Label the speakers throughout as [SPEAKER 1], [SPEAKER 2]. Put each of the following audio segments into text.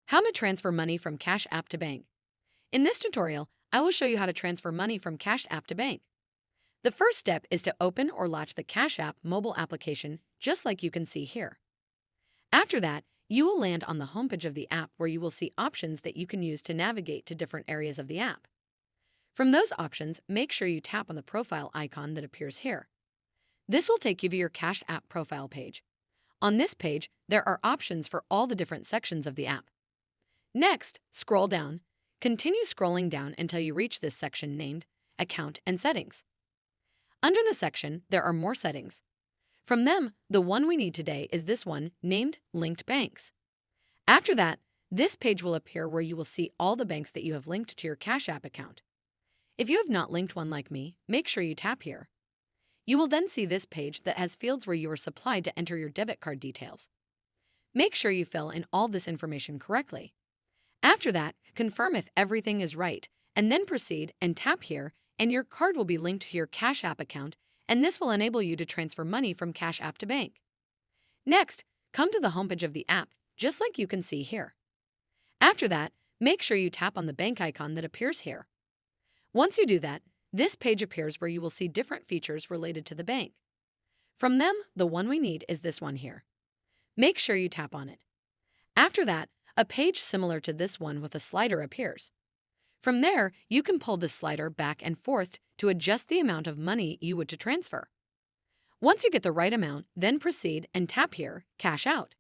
[SPEAKER 1] How to transfer money from Cash App to bank. In this tutorial, I will show you how to transfer money from Cash App to bank. The first step is to open or launch the Cash App mobile application, just like you can see here. After that, you will land on the homepage of the app where you will see options that you can use to navigate to different areas of the app. From those options, make sure you tap on the profile icon that appears here. This will take you to your Cash App profile page. On this page, there are options for all the different sections of the app. Next, scroll down. Continue scrolling down until you reach this section named Account and Settings. Under the section, there are more settings. From them, the one we need today is this one named Linked Banks. After that, this page will appear where you will see all the banks that you have linked to your Cash App account. If you have not linked one like me, make sure you tap here. You will then see this page that has fields where you are supplied to enter your debit card details. Make sure you fill in all this information correctly. After that, confirm if everything is right, and then proceed and tap here, and your card will be linked to your Cash App account, and this will enable you to transfer money from Cash App to bank. Next, come to the homepage of the app, just like you can see here. After that, make sure you tap on the bank icon that appears here. Once you do that, this page appears where you will see different features related to the bank. From them, the one we need is this one here. Make sure you tap on it. After that, a page similar to this one with a slider appears. From there, you can pull this slider back and forth to adjust the amount of money you would to transfer. Once you get the right amount, then proceed and tap here, Cash Out.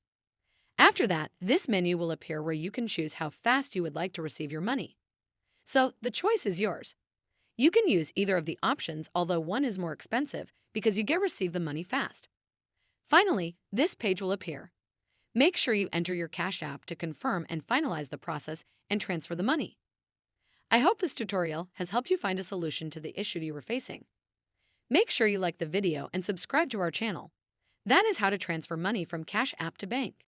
[SPEAKER 1] After that, this menu will appear where you can choose how fast you would like to receive your money. So, the choice is yours. You can use either of the options, although one is more expensive because you get receive the money fast. Finally, this page will appear. Make sure you enter your Cash App to confirm and finalize the process and transfer the money. I hope this tutorial has helped you find a solution to the issue you were facing. Make sure you like the video and subscribe to our channel. That is how to transfer money from Cash App to bank.